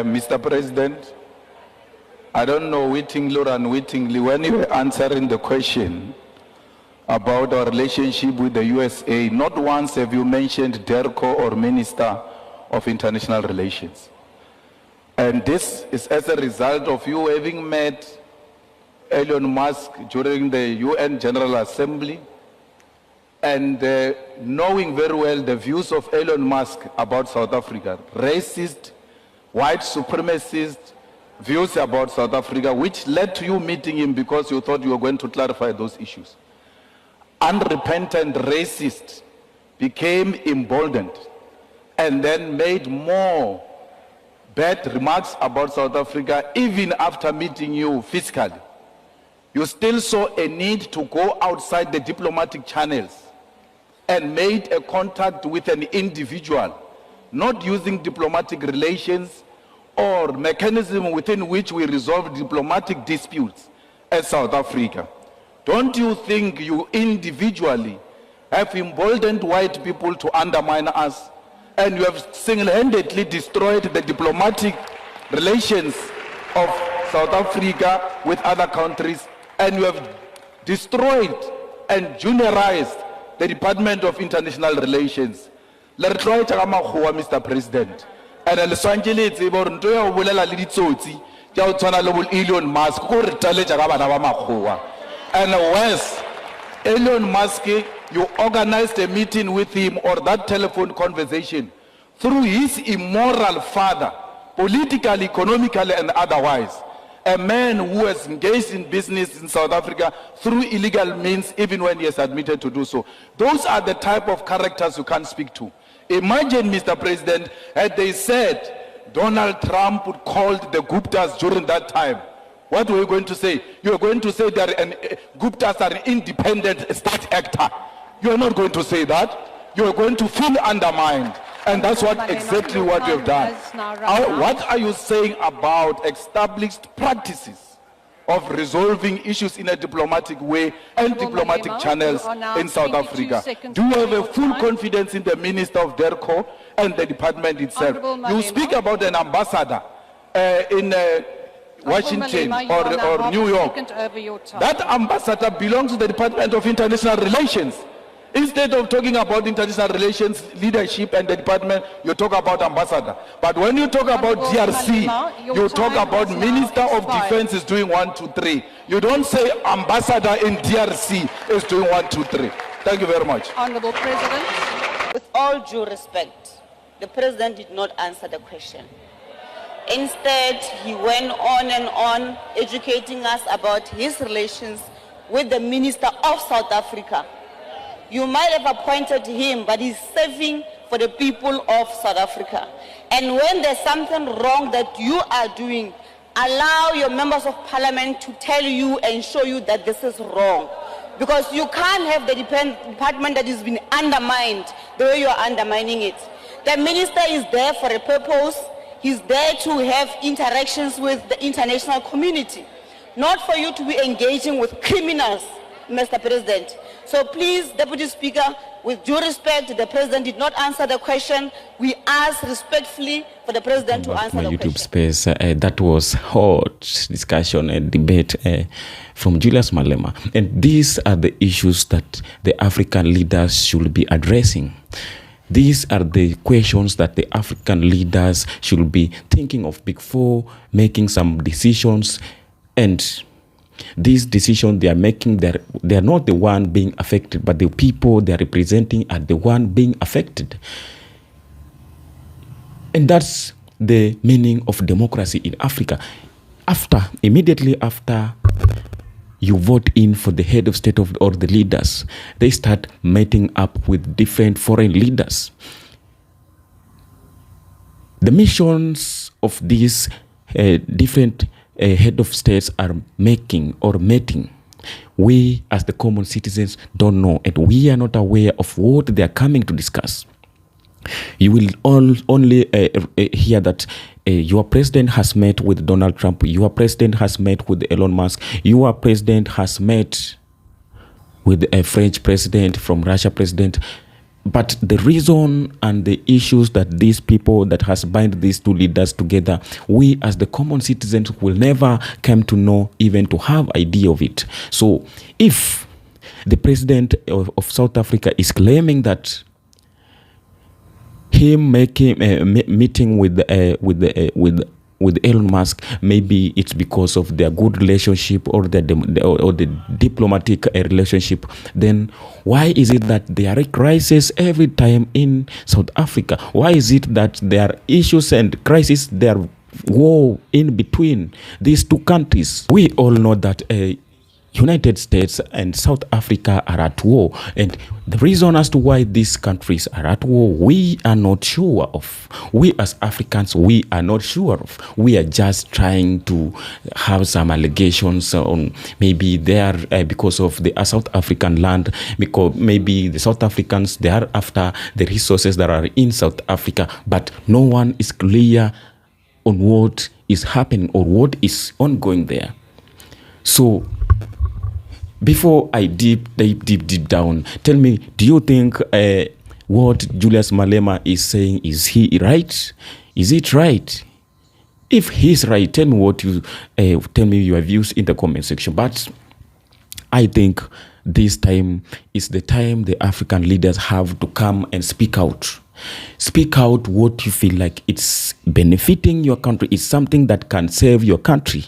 Mr. President, I don't know wittingly or unwittingly, when you were answering the question about our relationship with the USA, not once have you mentioned DERCO or Minister of International Relations. And this is as a result of you having met Elon Musk during the UN General Assembly and knowing very well the views of Elon Musk about South Africa, racist, white supremacist views about South Africa, which led to you meeting him because you thought you were going to clarify those issues. Unrepentant racist became emboldened and then made more bad remarks about South Africa even after meeting you physically. You still saw a need to go outside the diplomatic channels and made a contact with an individual, not using diplomatic relations or mechanism within which we resolve diplomatic disputes as South Africa. Don't you think you individually have emboldened white people to undermine us, and you have single-handedly destroyed the diplomatic relations of South Africa with other countries, and you have destroyed and juniorized the Department of International Relations? Mr. President. And Elon Musk, and worse, Elon Musk, you organized a meeting with him or that telephone conversation through his immoral father, politically, economically, and otherwise. A man who has engaged in business in South Africa through illegal means, even when he has admitted to do so. Those are the type of characters you can't speak to. Imagine, Mr. President, had they said Donald Trump would called the Guptas during that time. What were you going to say? You are going to say that Guptas are an independent state actor. You are not going to say that. You are going to feel undermined. And that's exactly what you have done. What are you saying about established practices of resolving issues in a diplomatic way and diplomatic channels in South Africa? Do you have a full confidence in the Minister of DERCO and the department itself? You speak about an ambassador in Washington or New York. That ambassador belongs to the Department of International Relations. Instead of talking about international relations, leadership, and the department, you talk about ambassador. But when you talk about DRC, you talk about Minister of Defense is doing 1, 2, 3. You don't say ambassador in DRC is doing 1, 2, 3. Thank you very much. Honorable President. With all due respect, the President did not answer the question. Instead, he went on and on educating us about his relations with the Minister of South Africa. You might have appointed him, but he's serving for the people of South Africa. And when there's something wrong that you are doing, allow your members of parliament to tell you and show you that this is wrong. Because you can't have the department that has been undermined the way you are undermining it. The minister is there for a purpose. He's there to have interactions with the international community, not for you to be engaging with criminals, Mr. President. So please, Deputy Speaker, with due respect, the President did not answer the question. We ask respectfully for the President to answer the YouTube question. space, that was hot discussion and debate from Julius Malema. And these are the issues that the African leaders should be addressing. These are the questions that the African leaders should be thinking of before making some decisions. And these decisions they are making, they are not the one being affected, but the people they are representing are the one being affected. And that's the meaning of democracy in Africa. Immediately after you vote in for the head of state or the leaders, they start meeting up with different foreign leaders. The missions of these different head of states are making or meeting, we as the common citizens don't know, and we are not aware of what they are coming to discuss. You will only hear that your president has met with Donald Trump, your president has met with Elon Musk, your president has met with a French president, from Russia president. But the reason and the issues that these people that has bind these two leaders together, we as the common citizens will never come to know, even to have idea of it. So if the president of South Africa is claiming that him making a meeting with Elon Musk, maybe it's because of their good relationship or the diplomatic relationship, then why is it that there are crises every time in South Africa? Why is it that there are issues and crises, there are war in between these two countries? We all know that United States and South Africa are at war, and the reason as to why these countries are at war, we are not sure of. We as Africans, we are not sure of. We are just trying to have some allegations on maybe they are because of the South African land, because maybe the South Africans, they are after the resources that are in South Africa, but no one is clear on what is happening or what is ongoing there. So before I deep down, tell me, do you think what Julius Malema is saying, is he right? Is it right? If he's right, tell me what you tell me your views in the comment section. But I think this time is the time the African leaders have to come and speak out. Speak out what you feel like it's benefiting your country, it's something that can save your country.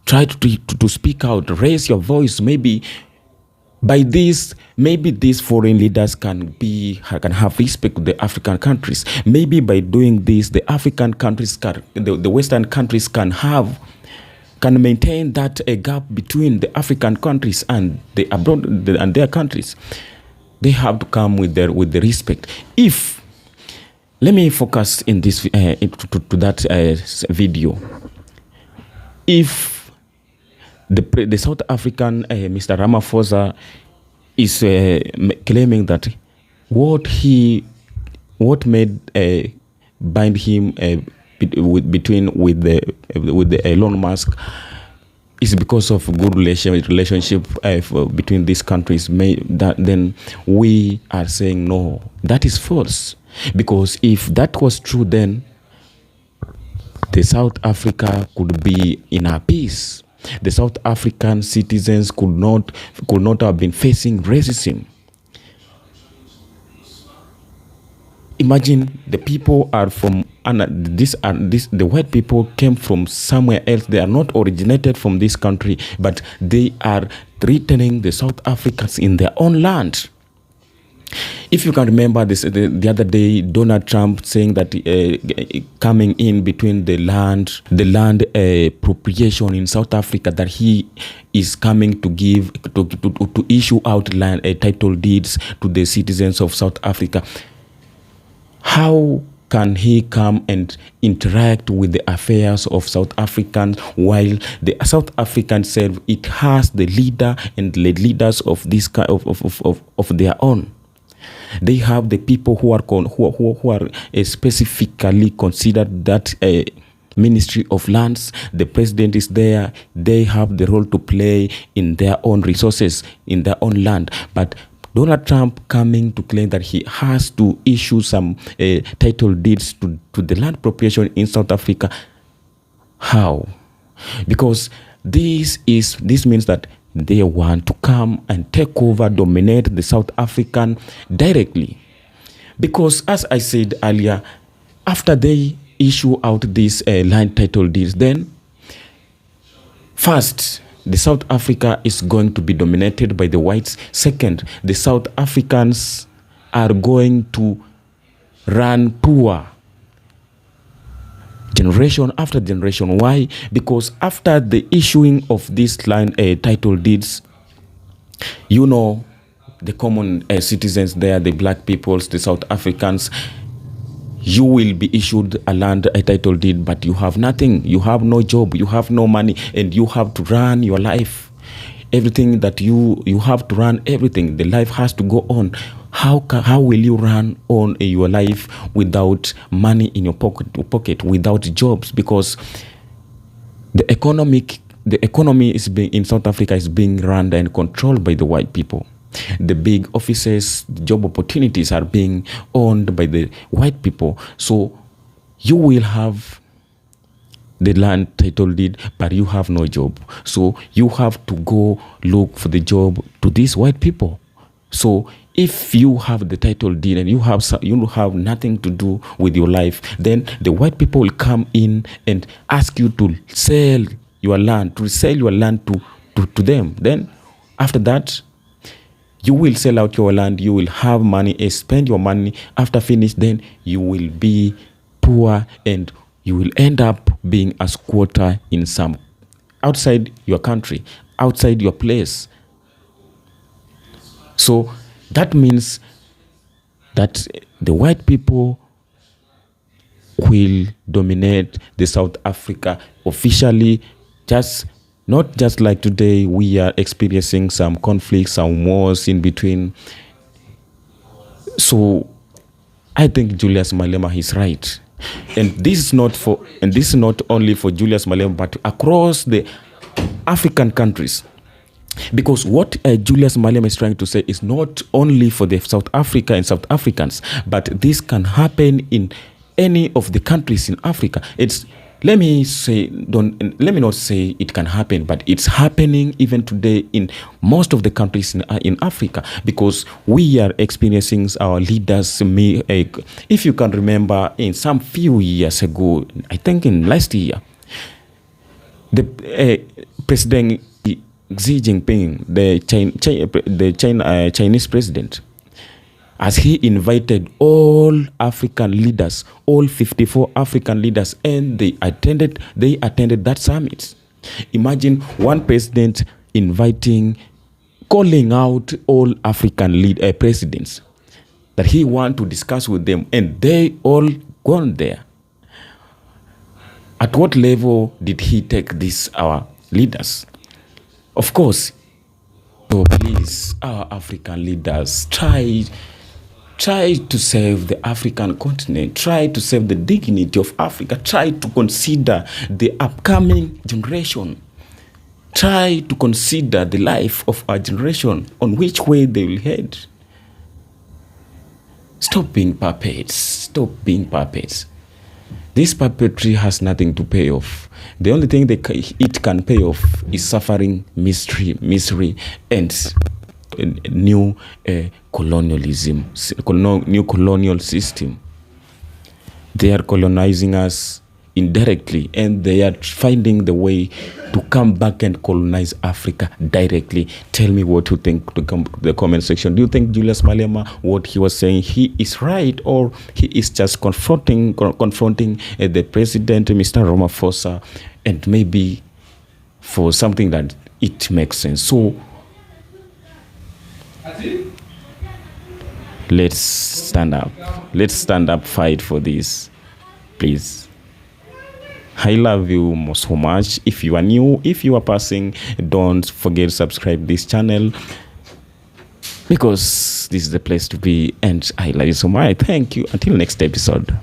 Try to speak out, raise your voice. Maybe by this, maybe these foreign leaders can have respect to the African countries. Maybe by doing this, the African countries, the Western countries can maintain that a gap between the African countries and the abroad and their countries. They have to come with the respect. If let me focus in this to that video. If the South African Mr. Ramaphosa is claiming that what made bind him with the Elon Musk is because of good relationship between these countries. Then we are saying no, that is false, because if that was true, then the South Africa could be in a peace. The South African citizens could not have been facing racism. Imagine the people are from the white people came from somewhere else. They are not originated from this country, but they are threatening the South Africans in their own land. If you can remember this, the other day, Donald Trump saying that coming in between the land appropriation in South Africa, that he is coming to give to issue out land title deeds to the citizens of South Africa. How can he come and interact with the affairs of South Africans while the South African self, it has the leader and the leaders of this of their own? They have the people who are specifically considered that Ministry of Lands. The president is there. They have the role to play in their own resources, in their own land. But Donald Trump coming to claim that he has to issue some title deeds to the land appropriation in South Africa. How? Because this means that they want to come and take over, dominate the South African directly. Because as I said earlier, after they issue out these land title deeds, then first, the South Africa is going to be dominated by the whites. Second, the South Africans are going to run poor generation after generation. Why? Because after the issuing of these land title deeds, you know, the common citizens there, the black peoples, the South Africans, you will be issued a title deed, but you have nothing. You have no job, you have no money, and you have to run your life. Everything that you have to run, everything. The life has to go on. How will you run on your life without money in your pocket, without jobs? Because the economy in South Africa is being run and controlled by the white people. The big offices, job opportunities are being owned by the white people. So you will have the land title deed, but you have no job. So you have to go look for the job to these white people. So if you have the title deed and you have nothing to do with your life, then the white people will come in and ask you to sell your land, to them. Then after that, you will sell out your land, you will have money, and spend your money. After finish, then you will be poor and you will end up being a squatter in some outside your country, outside your place. So that means that the white people will dominate the South Africa officially, not just like today we are experiencing some conflicts, some wars in between. So I think Julius Malema is right. And this is not only for Julius Malema, but across the African countries. Because what Julius Malema is trying to say is not only for the South Africa and South Africans, but this can happen in any of the countries in Africa. Let me not say it can happen, but it's happening even today in most of the countries in Africa, because we are experiencing our leaders. If you can remember, in some few years ago, I think in last year, the President Xi Jinping, the Chinese president, as he invited all African leaders, all 54 African leaders, and they attended that summit. Imagine one president calling out all African presidents that he want to discuss with them, and they all gone there. At what level did he take our leaders? Of course. So please, our African leaders, try to save the African continent. Try to save the dignity of Africa. Try to consider the upcoming generation. Try to consider the life of our generation, on which way they will head. Stop being puppets. Stop being puppets. This puppetry has nothing to pay off. The only thing it can pay off is suffering, misery, and new colonialism, new colonial system. They are colonizing us indirectly, and they are finding the way to come back and colonize Africa directly. Tell me what you think to the comment section. Do you think Julius Malema, what he was saying, he is right, or he is just confronting the president, Mr. Ramaphosa, and maybe for something that it makes sense? So let's stand up. Let's stand up, fight for this, please. I love you so much. If you are new, if you are passing, don't forget to subscribe this channel, because this is the place to be, and I love you so much. Thank you. Until next episode.